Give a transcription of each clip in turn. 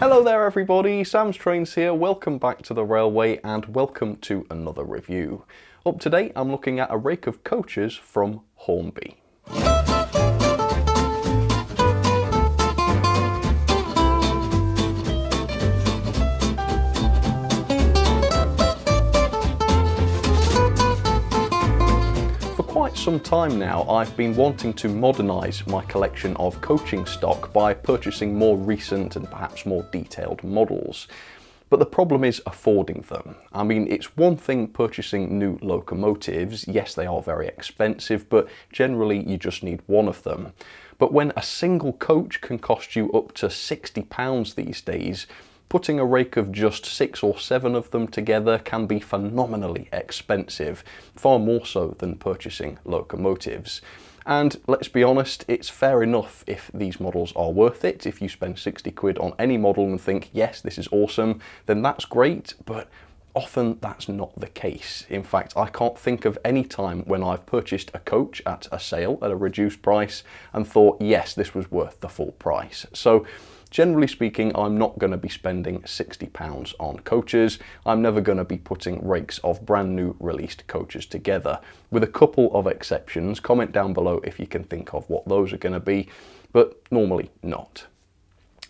Hello there everybody, Sam's Trains here, welcome back to the railway and welcome to another review. Up to date I'm looking at a rake of coaches from Hornby. For quite some time now I've been wanting to modernise my collection of coaching stock by purchasing more recent and perhaps more detailed models. But the problem is affording them. I mean, it's one thing purchasing new locomotives, yes they are very expensive, but generally you just need one of them. But when a single coach can cost you up to £60 these days, putting a rake of just 6 or 7 of them together can be phenomenally expensive, far more so than purchasing locomotives. And let's be honest, it's fair enough if these models are worth it. If you spend 60 quid on any model and think, yes, this is awesome, then that's great, but often that's not the case. In fact, I can't think of any time when I've purchased a coach at a sale at a reduced price and thought, yes, this was worth the full price. So generally speaking, I'm not going to be spending £60 on coaches. I'm never going to be putting rakes of brand new released coaches together. With a couple of exceptions, comment down below if you can think of what those are going to be, but normally not.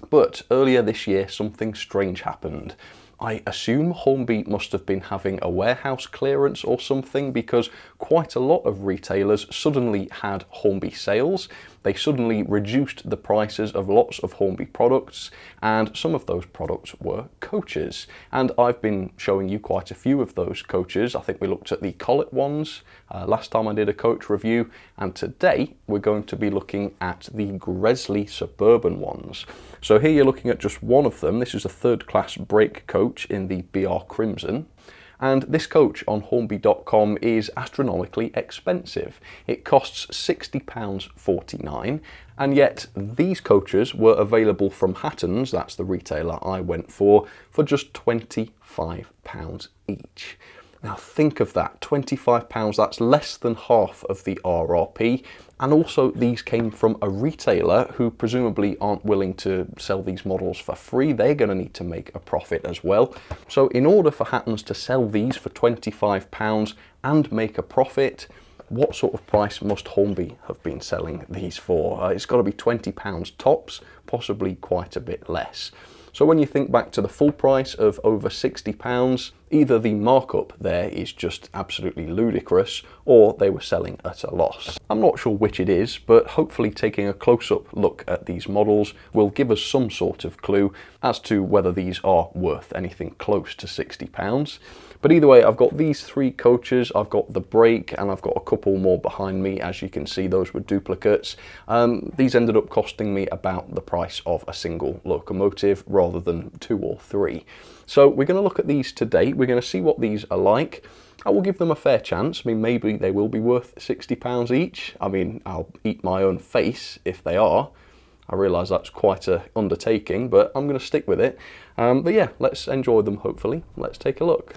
But earlier this year, something strange happened. I assume Hornby must have been having a warehouse clearance or something, because quite a lot of retailers suddenly had Hornby sales. They suddenly reduced the prices of lots of Hornby products, and some of those products were coaches. And I've been showing you quite a few of those coaches. I think we looked at the Collet ones last time I did a coach review, and today we're going to be looking at the Gresley Suburban ones. So here you're looking at just one of them. This is a third class brake coach in the BR Crimson. And this coach on Hornby.com is astronomically expensive. It costs £60.49, and yet these coaches were available from Hatton's, that's the retailer I went for just £25 each. Now think of that, £25, that's less than half of the RRP, and also these came from a retailer who presumably aren't willing to sell these models for free. They're going to need to make a profit as well. So in order for Hatton's to sell these for £25 and make a profit, what sort of price must Hornby have been selling these for? It's got to be £20 tops, possibly quite a bit less. So when you think back to the full price of over £60, either the markup there is just absolutely ludicrous, or they were selling at a loss. I'm not sure which it is, but hopefully taking a close-up look at these models will give us some sort of clue as to whether these are worth anything close to £60. But either way, I've got these 3 coaches, I've got the brake, and I've got a couple more behind me. As you can see, those were duplicates. These ended up costing me about the price of a single locomotive rather than 2 or 3. So we're going to look at these today. We're going to see what these are like. I will give them a fair chance. I mean, maybe they will be worth £60 each. I mean, I'll eat my own face if they are. I realise that's quite an undertaking, but I'm going to stick with it. But yeah, let's enjoy them hopefully. Let's take a look.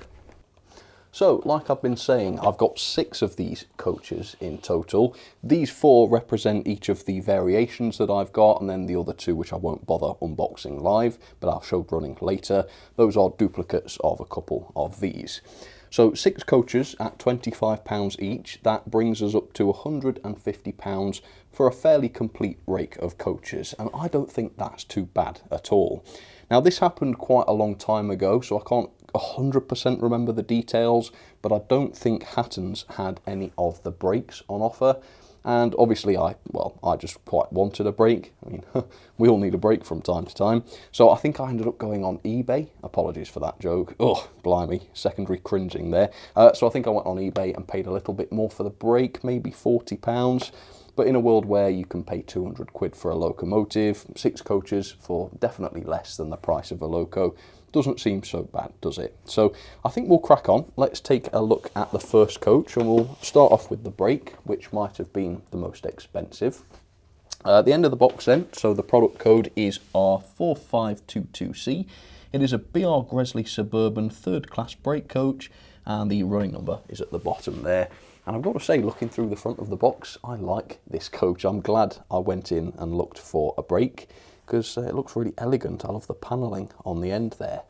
So, like I've been saying, I've got 6 of these coaches in total. These 4 represent each of the variations that I've got, and then the other 2, which I won't bother unboxing live, but I'll show running later. Those are duplicates of a couple of these. So 6 coaches at £25 each, that brings us up to £150 for a fairly complete rake of coaches, and I don't think that's too bad at all. Now this happened quite a long time ago, so I can't 100% remember the details, but I don't think Hatton's had any of the brakes on offer. And obviously I just quite wanted a brake. I mean, we all need a brake from time to time. So I think I ended up going on eBay. Apologies for that joke. Oh, blimey, secondary cringing there. So I think I went on eBay and paid a little bit more for the brake, maybe £40. But in a world where you can pay 200 quid for a locomotive, 6 coaches for definitely less than the price of a loco, doesn't seem so bad, does it? So I think we'll crack on. Let's take a look at the first coach, and we'll start off with the brake, which might have been the most expensive. At the end of the box then, so the product code is R4522C. It is a BR Gresley Suburban third class brake coach, and the running number is at the bottom there. And I've got to say, looking through the front of the box, I like this coach. I'm glad I went in and looked for a brake. because it looks really elegant. I love the panelling on the end there.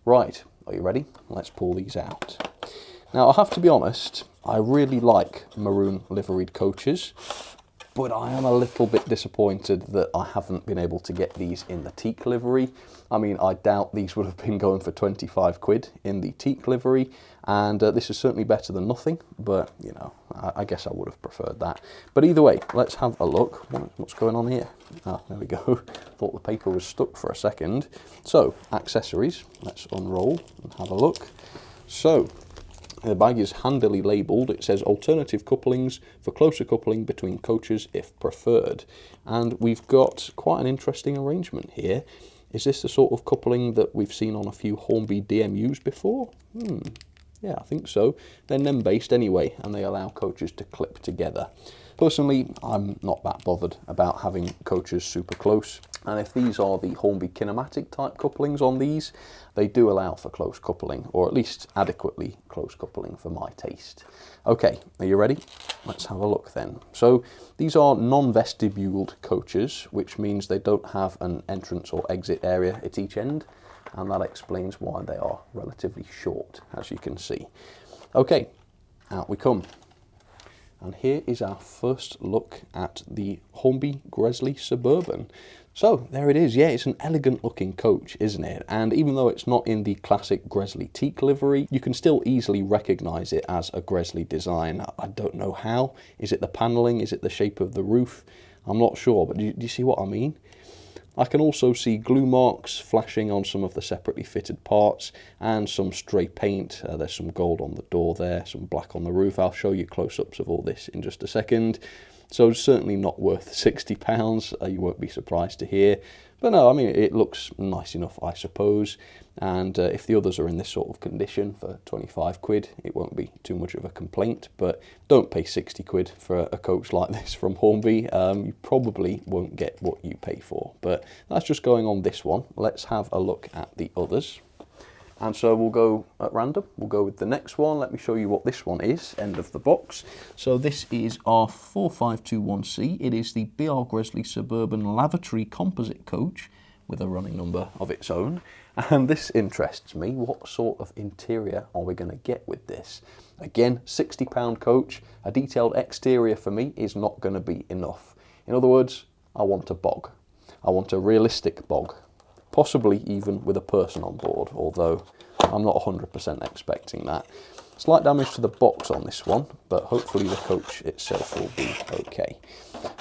Right, are you ready? Let's pull these out. Now, I have to be honest, I really like maroon liveried coaches, but I am a little bit disappointed that I haven't been able to get these in the teak livery. I mean, I doubt these would have been going for 25 quid in the teak livery, and this is certainly better than nothing, but, you know, I guess I would have preferred that. But either way, let's have a look. What's going on here? Ah, there we go. Thought the paper was stuck for a second. So, accessories. Let's unroll and have a look. So, the bag is handily labelled. It says alternative couplings for closer coupling between coaches if preferred. And we've got quite an interesting arrangement here. Is this the sort of coupling that we've seen on a few Hornby DMUs before? Yeah, I think so. They're NEM based anyway, and they allow coaches to clip together. Personally, I'm not that bothered about having coaches super close. And if these are the Hornby kinematic type couplings on these, they do allow for close coupling, or at least adequately close coupling for my taste. Okay, are you ready? Let's have a look then. So these are non-vestibuled coaches, which means they don't have an entrance or exit area at each end, and that explains why they are relatively short, as you can see. Okay, out we come. And here is our first look at the Hornby Gresley Suburban. So there it is. Yeah, it's an elegant looking coach, isn't it? And even though it's not in the classic Gresley teak livery, you can still easily recognise it as a Gresley design. I don't know how. Is it the panelling? Is it the shape of the roof? I'm not sure, but do you see what I mean? I can also see glue marks flashing on some of the separately fitted parts and some stray paint. There's some gold on the door there, some black on the roof. I'll show you close-ups of all this in just a second. So certainly not worth £60, you won't be surprised to hear. But no, I mean, it looks nice enough, I suppose. And if the others are in this sort of condition for 25 quid, it won't be too much of a complaint. But don't pay 60 quid for a coach like this from Hornby. You probably won't get what you pay for. But that's just going on this one. Let's have a look at the others. And so we'll go at random. We'll go with the next one. Let me show you what this one is, end of the box. So this is our 4521C. It is the BR Gresley Suburban Lavatory Composite Coach with a running number of its own. And this interests me. What sort of interior are we going to get with this? Again, £60 coach. A detailed exterior for me is not going to be enough. In other words, I want a bog. I want a realistic bog. Possibly even with a person on board, although I'm not 100% expecting that. Slight damage to the box on this one, but hopefully the coach itself will be okay.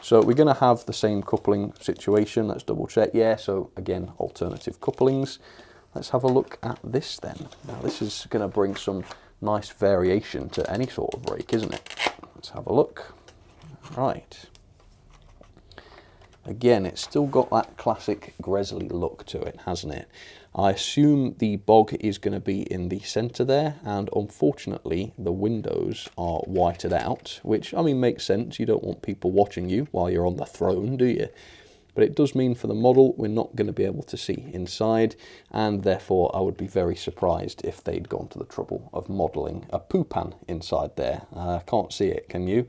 So we're going to have the same coupling situation. Let's double check. Yeah, so again, alternative couplings. Let's have a look at this then. Now this is going to bring some nice variation to any sort of rake, isn't it? Let's have a look. Right. Again, it's still got that classic Gresley look to it, hasn't it? I assume the bog is going to be in the centre there, and unfortunately the windows are whited out, which, I mean, makes sense. You don't want people watching you while you're on the throne, do you? But it does mean for the model we're not going to be able to see inside, and therefore I would be very surprised if they'd gone to the trouble of modelling a poo pan inside there. I can't see it, can you?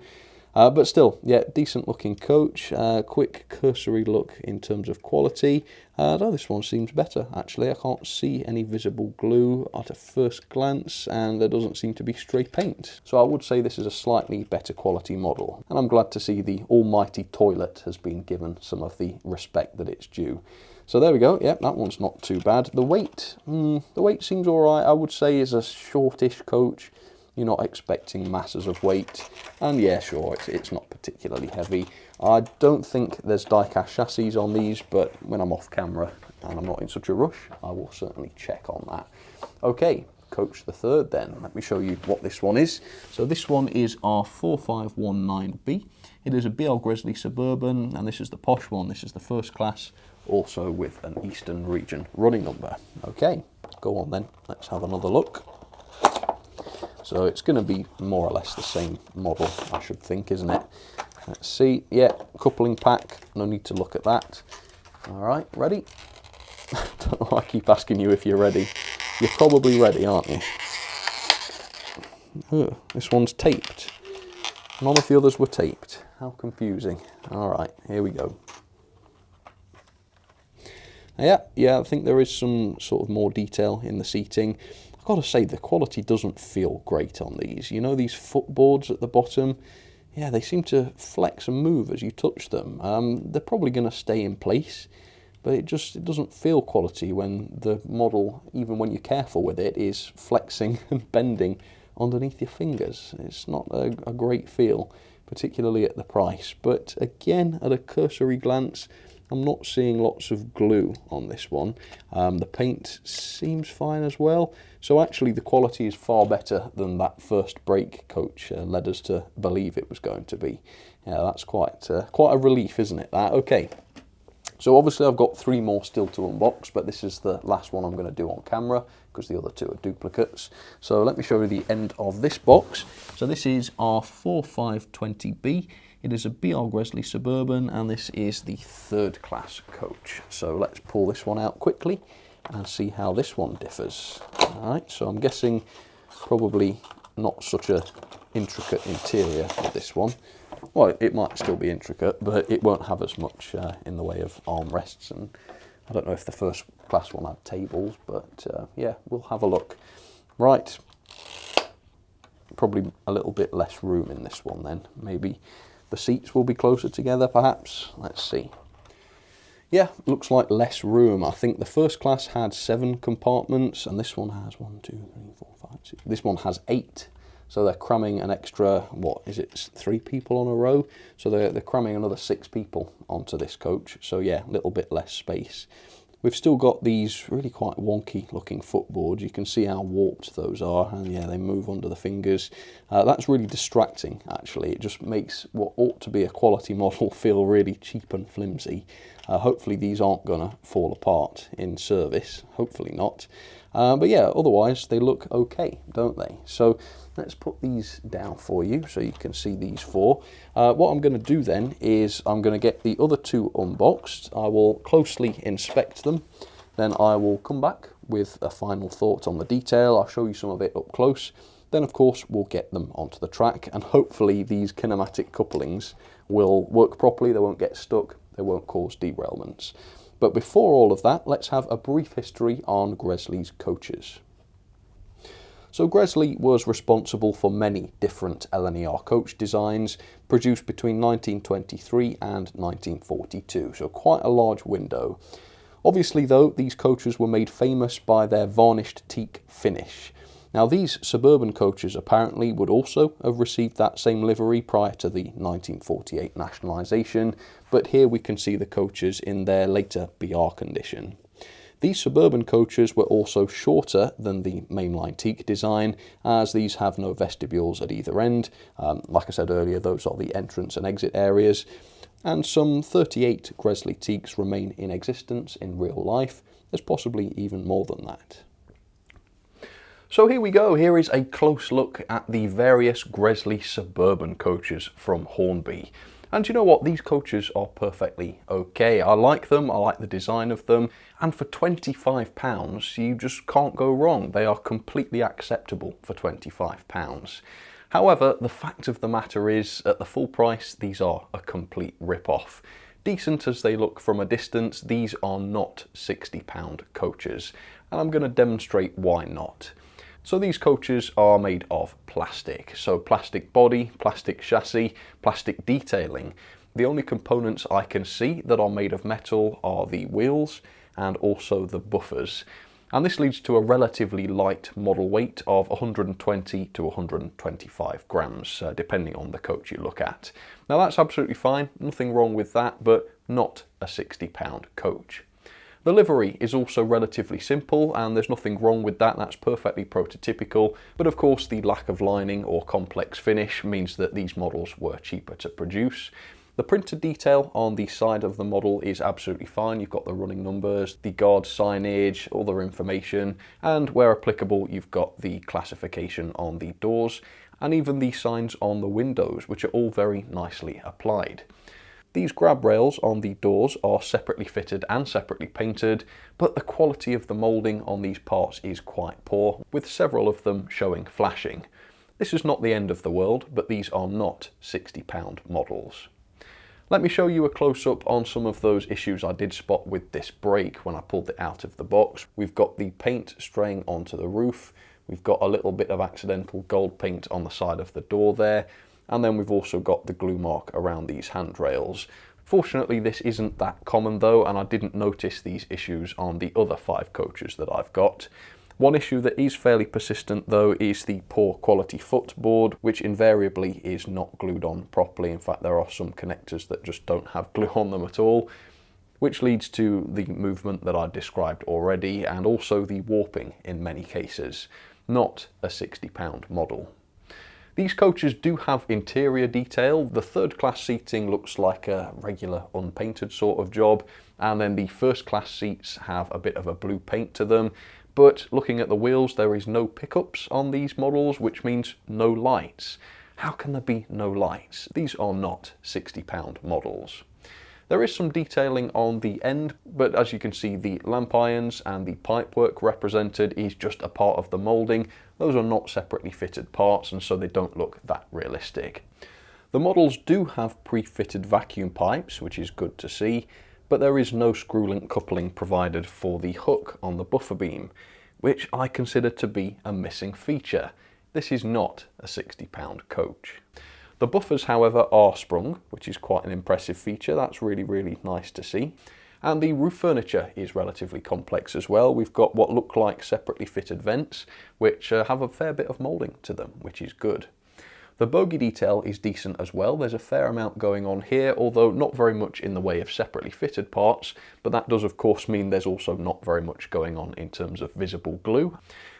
But still, yeah, decent looking coach. Quick cursory look in terms of quality. No, this one seems better, actually. I can't see any visible glue at a first glance, and there doesn't seem to be stray paint. So I would say this is a slightly better quality model. And I'm glad to see the almighty toilet has been given some of the respect that it's due. So there we go. Yep, that one's not too bad. The weight seems all right. I would say is a shortish coach. You're not expecting masses of weight, and yeah, sure, it's not particularly heavy. I don't think there's die-cast chassis on these, but when I'm off camera and I'm not in such a rush, I will certainly check on that. Okay, coach the third then. Let me show you what this one is. So this one is our 4519B. It is a BR Gresley Suburban, and this is the posh one. This is the first class, also with an Eastern Region running number. Okay, go on then, let's have another look. So it's going to be more or less the same model, I should think, isn't it? Let's see. Yeah, coupling pack. No need to look at that. All right, ready? Don't know why I keep asking you if you're ready. You're probably ready, aren't you? Oh, this one's taped. None of the others were taped. How confusing. All right, here we go. Yeah, I think there is some sort of more detail in the seating. I've got to say, the quality doesn't feel great on these. You know, these footboards at the bottom, yeah, they seem to flex and move as you touch them. They're probably going to stay in place, but it doesn't feel quality when the model, even when you're careful with it, is flexing and bending underneath your fingers. It's not a great feel, particularly at the price. But again, at a cursory glance, I'm not seeing lots of glue on this one. The paint seems fine as well. So actually the quality is far better than that first brake coach led us to believe it was going to be. Yeah, that's quite a relief, isn't it, that? Okay. So obviously I've got 3 more still to unbox, but this is the last one I'm going to do on camera because the other 2 are duplicates. So let me show you the end of this box. So this is our 4520B. It is a BR Gresley Suburban, and this is the 3rd class coach. So let's pull this one out quickly and see how this one differs. All right, so I'm guessing probably not such a intricate interior with this one. Well, it might still be intricate, but it won't have as much in the way of armrests, and I don't know if the 1st class one had tables, but yeah, we'll have a look. Right, probably a little bit less room in this one then. Maybe the seats will be closer together, perhaps. Let's see. Yeah, looks like less room. I think the 1st class had 7 compartments, and this one has 1, 2, 3, 4, 5, 6. This one has 8. So they're cramming an extra, what is it, 3 people on a row? So they're cramming another 6 people onto this coach. So yeah, a little bit less space. We've still got these really quite wonky looking footboards. You can see how warped those are, and yeah, they move under the fingers. That's really distracting, actually. It just makes what ought to be a quality model feel really cheap and flimsy. Hopefully these aren't gonna fall apart in service, hopefully not. But yeah, otherwise they look okay, don't they? So let's put these down for you so you can see these 4. What I'm going to do then is I'm going to get the other 2 unboxed. I will closely inspect them. Then I will come back with a final thought on the detail. I'll show you some of it up close. Then of course we'll get them onto the track, and hopefully these kinematic couplings will work properly. They won't get stuck. They won't cause derailments. But before all of that, let's have a brief history on Gresley's coaches. So Gresley was responsible for many different LNER coach designs produced between 1923 and 1942, so quite a large window. Obviously though, these coaches were made famous by their varnished teak finish. Now these Suburban coaches apparently would also have received that same livery prior to the 1948 nationalisation, but here we can see the coaches in their later BR condition. These Suburban coaches were also shorter than the mainline teak design, as these have no vestibules at either end. Like I said earlier, those are the entrance and exit areas. And some 38 Gresley teaks remain in existence in real life. There's possibly even more than that. So here we go. Here is a close look at the various Gresley Suburban coaches from Hornby. And you know what? These coaches are perfectly okay. I like them, I like the design of them, and for £25 you just can't go wrong. They are completely acceptable for £25. However, the fact of the matter is, at the full price, these are a complete rip-off. Decent as they look from a distance, these are not £60 coaches, and I'm going to demonstrate why not. So these coaches are made of plastic. So plastic body, plastic chassis, plastic detailing. The only components I can see that are made of metal are the wheels and also the buffers. And this leads to a relatively light model weight of 120 to 125 grams, depending on the coach you look at. Now that's absolutely fine, nothing wrong with that, but not a £60 coach. The livery is also relatively simple, and there's nothing wrong with that. That's perfectly prototypical, but of course the lack of lining or complex finish means that these models were cheaper to produce. The printed detail on the side of the model is absolutely fine. You've got the running numbers, the guard signage, other information, and where applicable you've got the classification on the doors, and even the signs on the windows, which are all very nicely applied. These grab rails on the doors are separately fitted and separately painted, but the quality of the moulding on these parts is quite poor, with several of them showing flashing. This is not the end of the world, but these are not £60 models. Let me show you a close-up on some of those issues I did spot with this brake when I pulled it out of the box. We've got the paint straying onto the roof, we've got a little bit of accidental gold paint on the side of the door there, and then we've also got the glue mark around these handrails. Fortunately, this isn't that common though, and I didn't notice these issues on the other 5 coaches that I've got. One issue that is fairly persistent though is the poor quality footboard, which invariably is not glued on properly. In fact, there are some connectors that just don't have glue on them at all, which leads to the movement that I described already, and also the warping in many cases. Not a £60 model. These coaches do have interior detail. The third class seating looks like a regular unpainted sort of job, and then the first class seats have a bit of a blue paint to them. But looking at the wheels, there is no pickups on these models, which means no lights. How can there be no lights? These are not £60 models. There is some detailing on the end, but as you can see, the lamp irons and the pipework represented is just a part of the moulding. Those are not separately fitted parts, and so they don't look that realistic. The models do have pre-fitted vacuum pipes, which is good to see, but there is no screw-link coupling provided for the hook on the buffer beam, which I consider to be a missing feature. This is not a £60 coach. The buffers, however, are sprung, which is quite an impressive feature. That's really nice to see. And the roof furniture is relatively complex as well. We've got what look like separately fitted vents, which have a fair bit of moulding to them, which is good. The bogie detail is decent as well. There's a fair amount going on here, although not very much in the way of separately fitted parts, but that does of course mean there's also not very much going on in terms of visible glue.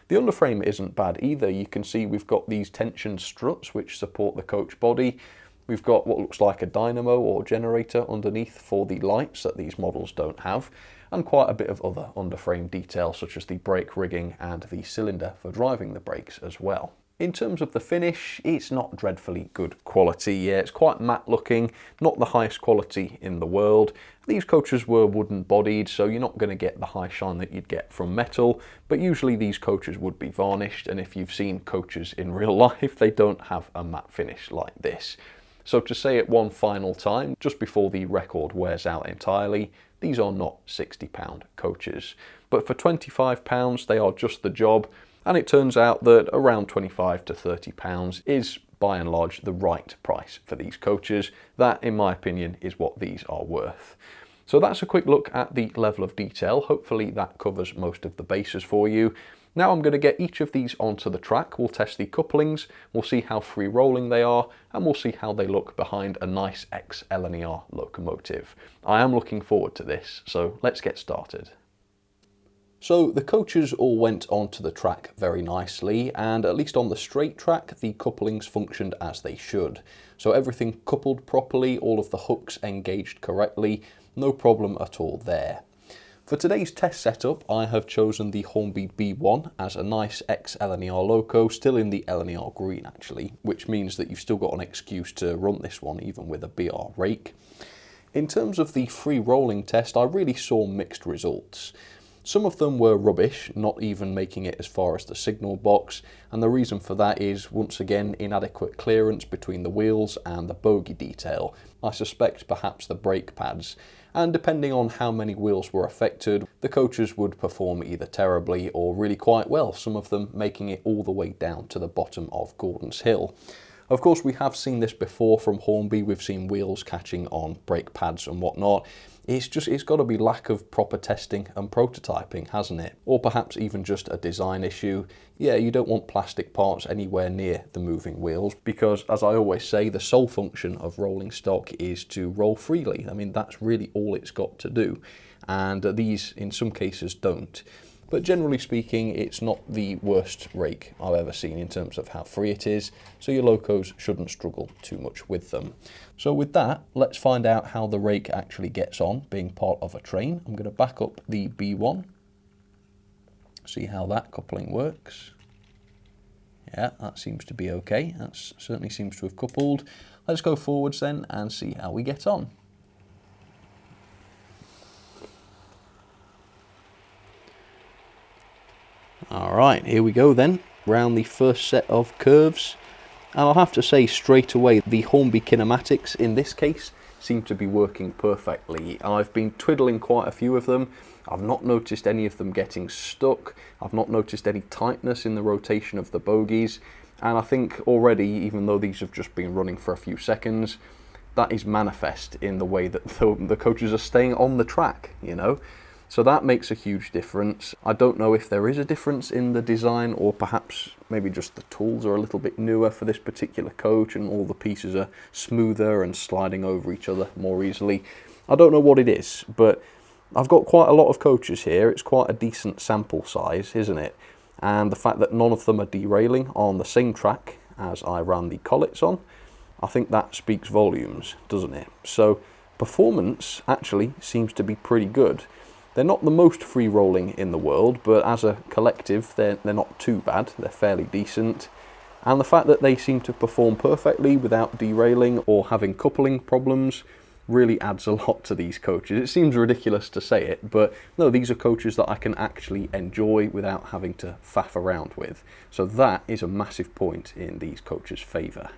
The underframe isn't bad either. You can see we've got these tension struts which support the coach body. We've got what looks like a dynamo or generator underneath for the lights that these models don't have, and quite a bit of other underframe detail such as the brake rigging and the cylinder for driving the brakes as well. In terms of the finish, it's not dreadfully good quality. Yeah, it's quite matte looking, not the highest quality in the world. These coaches were wooden bodied, so you're not going to get the high shine that you'd get from metal, but usually these coaches would be varnished, and if you've seen coaches in real life, they don't have a matte finish like this. So to say it one final time, just before the record wears out entirely, these are not £60 coaches. But for £25, they are just the job. And it turns out that around £25 to £30 is by and large the right price for these coaches. That, in my opinion, is what these are worth. So that's a quick look at the level of detail. Hopefully that covers most of the bases for you. Now I'm going to get each of these onto the track. We'll test the couplings, we'll see how free rolling they are, and we'll see how they look behind a nice ex-LNER locomotive. I am looking forward to this, so let's get started. So the coaches all went onto the track very nicely, and at least on the straight track the couplings functioned as they should. So everything coupled properly, all of the hooks engaged correctly, no problem at all there. For today's test setup I have chosen the Hornby B1 as a nice ex-LNER loco, still in the LNER green actually, which means that you've still got an excuse to run this one even with a BR rake. In terms of the free rolling test, I really saw mixed results. Some of them were rubbish, not even making it as far as the signal box, and the reason for that is, once again, inadequate clearance between the wheels and the bogie detail. I suspect perhaps the brake pads, and depending on how many wheels were affected, the coaches would perform either terribly or really quite well, some of them making it all the way down to the bottom of Gordon's Hill. Of course, we have seen this before from Hornby. We've seen wheels catching on brake pads and whatnot. It's got to be lack of proper testing and prototyping, hasn't it? Or perhaps even just a design issue. Yeah, you don't want plastic parts anywhere near the moving wheels because, as I always say, the sole function of rolling stock is to roll freely. I mean, that's really all it's got to do. And these, in some cases, don't. But generally speaking, it's not the worst rake I've ever seen in terms of how free it is, so your locos shouldn't struggle too much with them. So with that, let's find out how the rake actually gets on, being part of a train. I'm going to back up the B1, see how that coupling works. Yeah, that seems to be okay. That certainly seems to have coupled. Let's go forwards then and see how we get on. Alright, here we go then, round the first set of curves, and I'll have to say straight away the Hornby kinematics in this case seem to be working perfectly. I've been twiddling quite a few of them. I've not noticed any of them getting stuck. I've not noticed any tightness in the rotation of the bogies. And I think already, even though these have just been running for a few seconds, that is manifest in the way that the coaches are staying on the track, you know. So that makes a huge difference. I don't know if there is a difference in the design, or perhaps maybe just the tools are a little bit newer for this particular coach and all the pieces are smoother and sliding over each other more easily. I don't know what it is, but I've got quite a lot of coaches here. It's quite a decent sample size, isn't it? And the fact that none of them are derailing on the same track as I ran the collets on, I think that speaks volumes, doesn't it? So performance actually seems to be pretty good. They're not the most free rolling in the world, but as a collective, they're not too bad. They're fairly decent. And the fact that they seem to perform perfectly without derailing or having coupling problems really adds a lot to these coaches. It seems ridiculous to say it, but no, these are coaches that I can actually enjoy without having to faff around with. So that is a massive point in these coaches' favour.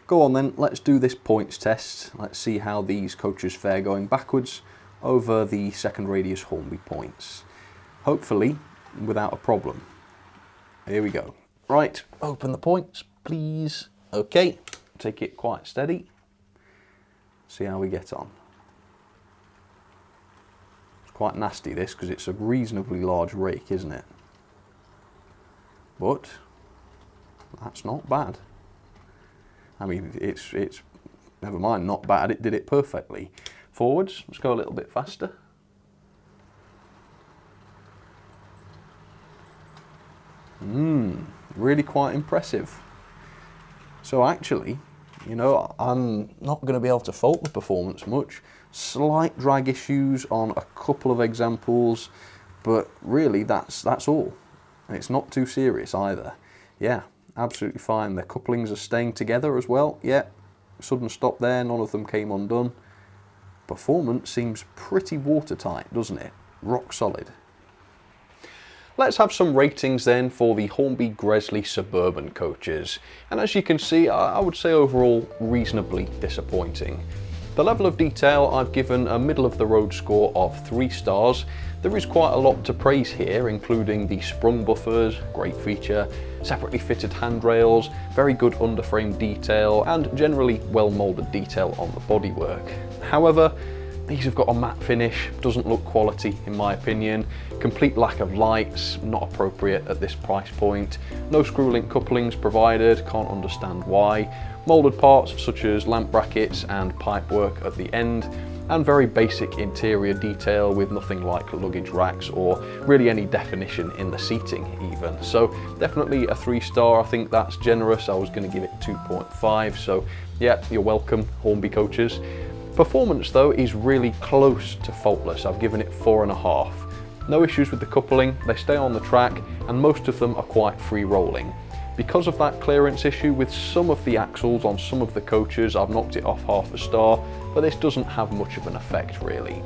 Go on then, let's do this points test. Let's see how these coaches fare going backwards over the second radius Hornby points. Hopefully without a problem. Here we go. Right, open the points, please. Okay, take it quite steady. See how we get on. It's quite nasty this, because it's a reasonably large rake, isn't it? But that's not bad. I mean, it's never mind, not bad, it did it perfectly. Forwards, let's go a little bit faster. Really quite impressive. So actually, you know, I'm not going to be able to fault the performance much. Slight drag issues on a couple of examples, but really that's all. And it's not too serious either. Yeah, absolutely fine. The couplings are staying together as well. Yeah, sudden stop there, none of them came undone. Performance seems pretty watertight, doesn't it? Rock solid. Let's have some ratings then for the Hornby Gresley Suburban coaches. And as you can see, I would say overall reasonably disappointing. The level of detail, I've given a middle of the road score of 3 stars. There is quite a lot to praise here, including the sprung buffers, great feature, separately fitted handrails, very good underframe detail, and generally well moulded detail on the bodywork. However, these have got a matte finish, doesn't look quality in my opinion, complete lack of lights, not appropriate at this price point, no screw link couplings provided, can't understand why, moulded parts such as lamp brackets and pipework at the end, and very basic interior detail with nothing like luggage racks or really any definition in the seating even. So definitely a 3-star, I think that's generous. I was going to give it 2.5, so yeah, you're welcome Hornby coaches. Performance though is really close to faultless. I've given it 4.5. No issues with the coupling, they stay on the track and most of them are quite free rolling. Because of that clearance issue with some of the axles on some of the coaches, I've knocked it off 0.5 star, but this doesn't have much of an effect really.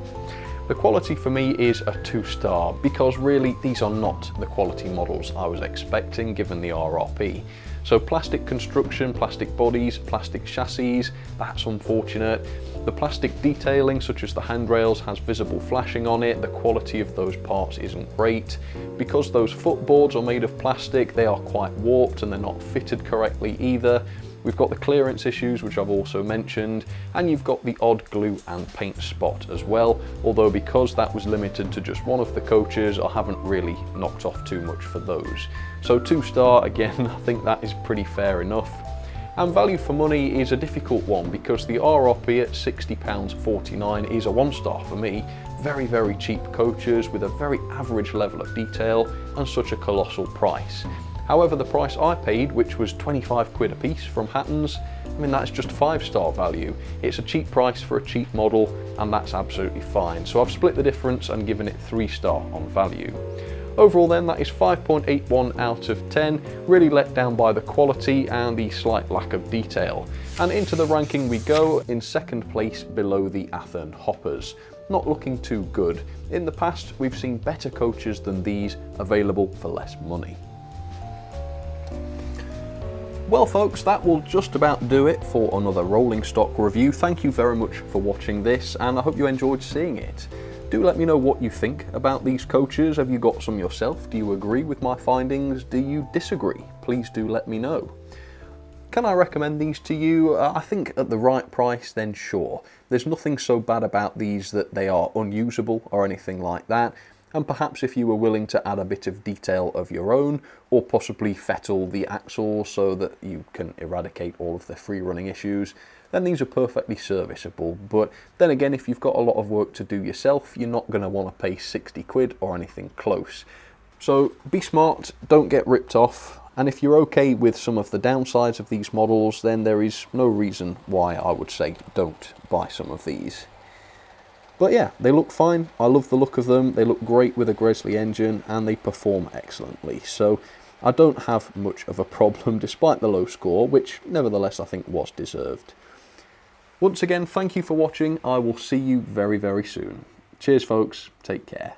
The quality for me is a 2-star because really these are not the quality models I was expecting given the RRP. So plastic construction, plastic bodies, plastic chassis, that's unfortunate. The plastic detailing such as the handrails has visible flashing on it, the quality of those parts isn't great. Because those footboards are made of plastic, they are quite warped and they're not fitted correctly either. We've got the clearance issues, which I've also mentioned, and you've got the odd glue and paint spot as well, although because that was limited to just one of the coaches, I haven't really knocked off too much for those. So 2-star, again, I think that is pretty fair enough. And value for money is a difficult one because the RRP at £60.49 is a 1-star for me. Very, very cheap coaches with a very average level of detail and such a colossal price. However, the price I paid, which was 25 quid a piece from Hatton's, I mean, that's just 5-star value. It's a cheap price for a cheap model, and that's absolutely fine. So I've split the difference and given it 3-star on value. Overall then, that is 5.81 out of 10, really let down by the quality and the slight lack of detail. And into the ranking we go, in second place below the Athern Hoppers. Not looking too good. In the past, we've seen better coaches than these available for less money. Well folks, that will just about do it for another rolling stock review. Thank you very much for watching this, and I hope you enjoyed seeing it. Do let me know what you think about these coaches. Have you got some yourself? Do you agree with my findings? Do you disagree? Please do let me know. Can I recommend these to you? I think at the right price, then sure. There's nothing so bad about these that they are unusable or anything like that. And perhaps if you were willing to add a bit of detail of your own, or possibly fettle the axle so that you can eradicate all of the free running issues, then these are perfectly serviceable. But then again, if you've got a lot of work to do yourself, you're not going to want to pay 60 quid or anything close. So be smart, don't get ripped off. And if you're okay with some of the downsides of these models, then there is no reason why I would say don't buy some of these. But yeah, they look fine. I love the look of them. They look great with a Gresley engine and they perform excellently. So I don't have much of a problem despite the low score, which nevertheless I think was deserved. Once again, thank you for watching. I will see you very, very soon. Cheers folks, take care.